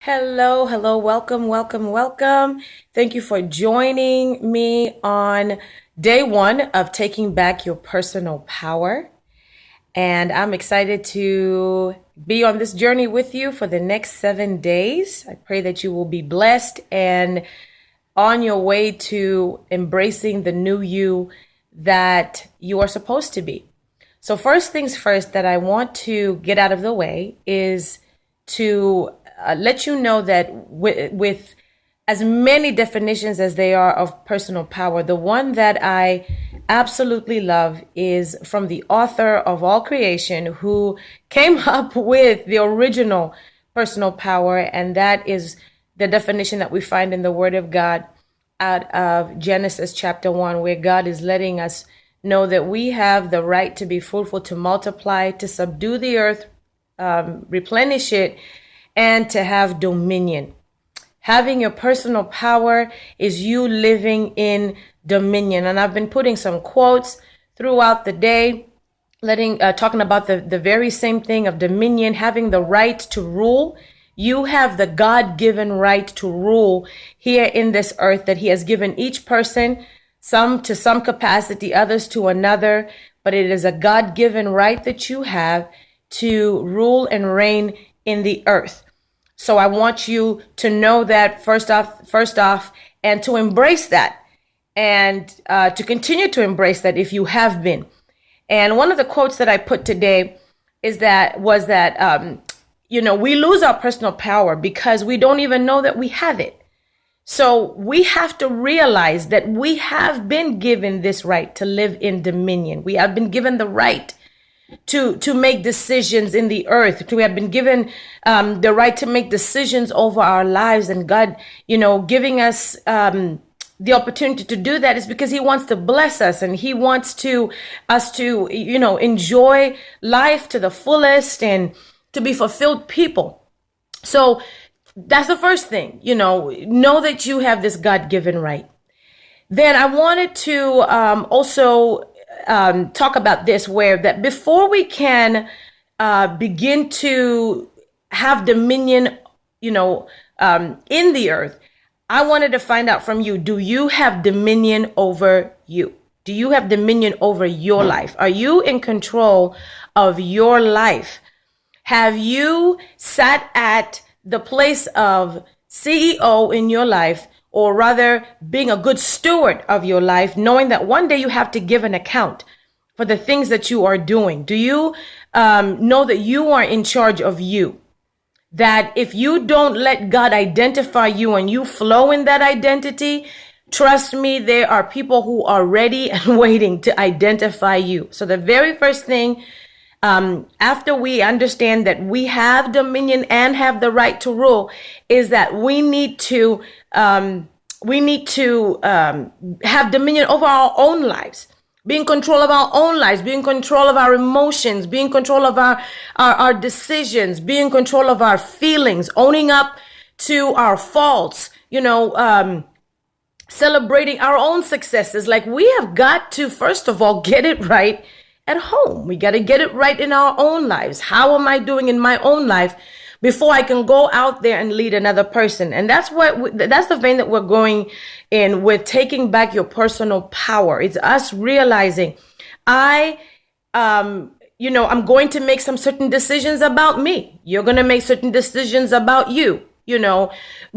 Hello, hello, welcome, welcome, welcome. Thank you for joining me on day one of taking back your personal power. And I'm excited to be on this journey with you for the next 7 days. I pray that you will be blessed and on your way to embracing the new you that you are supposed to be. So, first things first, that I want to get out of the way is to let you know that with as many definitions as they are of personal power, the one that I absolutely love is from the author of all creation, who came up with the original personal power, and that is the definition that we find in the Word of God out of Genesis chapter 1, where God is letting us know that we have the right to be fruitful, to multiply, to subdue the earth, replenish it, and to have dominion. Having your personal power is you living in dominion. And I've been putting some quotes throughout the day, talking about the very same thing of dominion, having the right to rule. You have the God-given right to rule here in this earth that He has given each person, some to some capacity, others to another. But it is a God-given right that you have to rule and reign in the earth. So I want you to know that first off, and to embrace that, and to continue to embrace that if you have been. And one of the quotes that I put today was that we lose our personal power because we don't even know that we have it. So we have to realize that we have been given this right to live in dominion. We have been given the right to make decisions in the earth. We have been given the right to make decisions over our lives, and God, giving us the opportunity to do that is because He wants to bless us, and He wants us to enjoy life to the fullest and to be fulfilled people. So that's the first thing. Know that you have this God-given right. Then I wanted to also talk about this, where that before we can begin to have dominion, in the earth, I wanted to find out from you, do you have dominion over you? Do you have dominion over your life? Are you in control of your life? Have you sat at the place of CEO in your life, or rather being a good steward of your life, knowing that one day you have to give an account for the things that you are doing? Do you know that you are in charge of you? That if you don't let God identify you and you flow in that identity, trust me, there are people who are ready and waiting to identify you. So the very first thing, after we understand that we have dominion and have the right to rule, is that we need to have dominion over our own lives, be in control of our own lives, be in control of our emotions, be in control of our decisions, be in control of our feelings, owning up to our faults, celebrating our own successes. Like, we have got to, first of all, get it right at home. We got to get it right in our own lives. How am I doing in my own life before I can go out there and lead another person? And that's the vein that we're going in with taking back your personal power. It's us realizing I'm going to make some certain decisions about me. You're going to make certain decisions about you.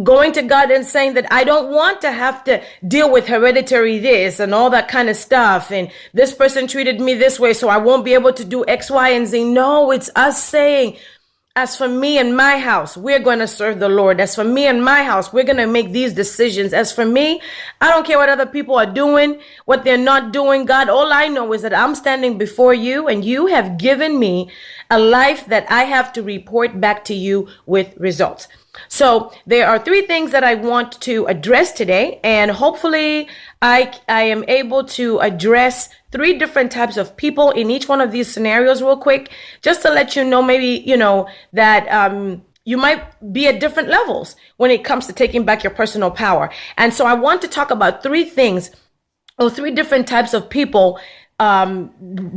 Going to God and saying that I don't want to have to deal with hereditary this and all that kind of stuff. And this person treated me this way, so I won't be able to do X, Y, and Z. No, it's us saying, as for me and my house, we're going to serve the Lord. As for me and my house, we're going to make these decisions. As for me, I don't care what other people are doing, what they're not doing. God, all I know is that I'm standing before you, and you have given me a life that I have to report back to you with results. So there are 3 things that I want to address today, and hopefully I am able to address 3 different types of people in each one of these scenarios real quick, just to let you know, maybe, that you might be at different levels when it comes to taking back your personal power. And so I want to talk about 3 things, or 3 different types of people,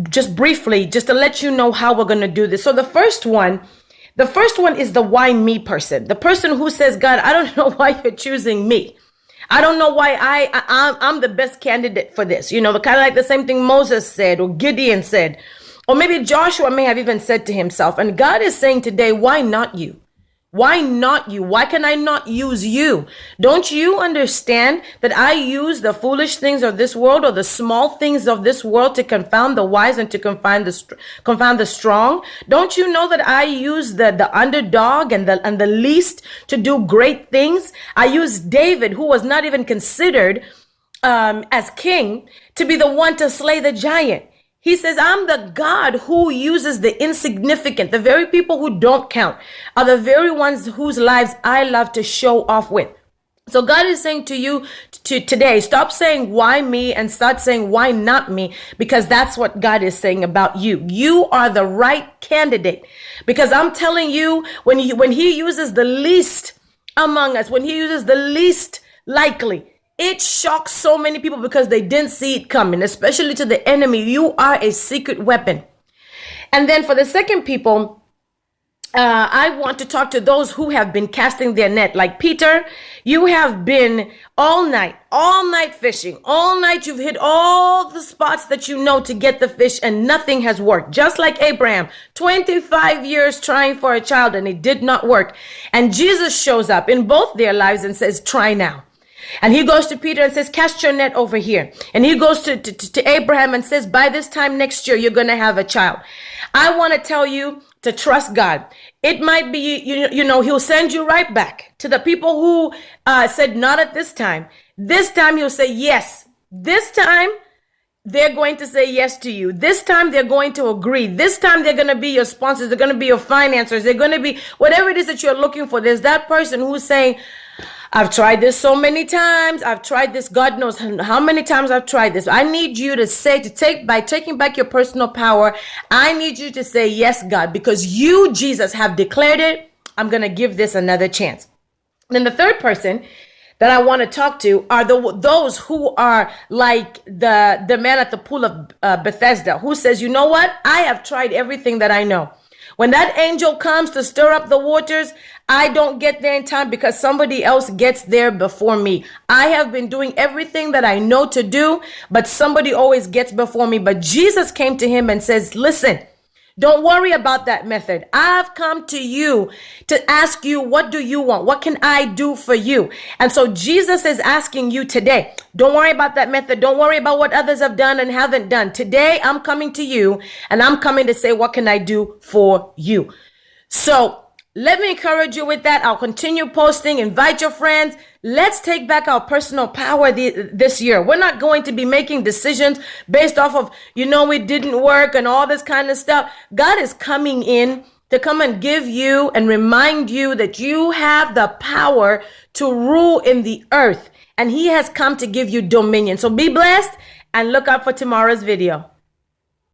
just briefly, just to let you know how we're going to do this. So the first one The first one is the why me person. The person who says, God, I don't know why you're choosing me. I don't know why I'm the best candidate for this. The kind of like the same thing Moses said or Gideon said, or maybe Joshua may have even said to himself. And God is saying today, why not you? Why not you? Why can I not use you? Don't you understand that I use the foolish things of this world or the small things of this world to confound the wise and to confound the strong? Don't you know that I use the underdog and the least to do great things? I use David, who was not even considered as king, to be the one to slay the giant. He says, I'm the God who uses the insignificant. The very people who don't count are the very ones whose lives I love to show off with. So God is saying to you today, stop saying why me and start saying why not me, because that's what God is saying about you. You are the right candidate, because I'm telling you, when he uses the least among us, when he uses the least likely, it shocks so many people because they didn't see it coming, especially to the enemy. You are a secret weapon. And then for the second people, I want to talk to those who have been casting their net. Like Peter, you have been all night fishing. All night you've hit all the spots that you know to get the fish and nothing has worked. Just like Abraham, 25 years trying for a child and it did not work. And Jesus shows up in both their lives and says, try now. And he goes to Peter and says, cast your net over here. And he goes to Abraham and says, by this time next year, you're going to have a child. I want to tell you to trust God. It might be, he'll send you right back to the people who said not at this time. This time he'll say yes. This time they're going to say yes to you. This time they're going to agree. This time they're going to be your sponsors. They're going to be your financiers. They're going to be whatever it is that you're looking for. There's that person who's saying, I've tried this so many times. I've tried this. God knows how many times I've tried this. I need you to say, by taking back your personal power, I need you to say, yes, God, because you, Jesus, have declared it. I'm going to give this another chance. Then the third person that I want to talk to are those who are like the man at the pool of Bethesda, who says, you know what? I have tried everything that I know. When that angel comes to stir up the waters, I don't get there in time because somebody else gets there before me. I have been doing everything that I know to do, but somebody always gets before me. But Jesus came to him and says, listen, don't worry about that method. I've come to you to ask you, what do you want? What can I do for you? And so Jesus is asking you today, don't worry about that method. Don't worry about what others have done and haven't done. Today, I'm coming to you and I'm coming to say, what can I do for you? So let me encourage you with that. I'll continue posting. Invite your friends. Let's take back our personal power this year. We're not going to be making decisions based off of, it didn't work and all this kind of stuff. God is coming in to come and give you and remind you that you have the power to rule in the earth. And he has come to give you dominion. So be blessed and look out for tomorrow's video.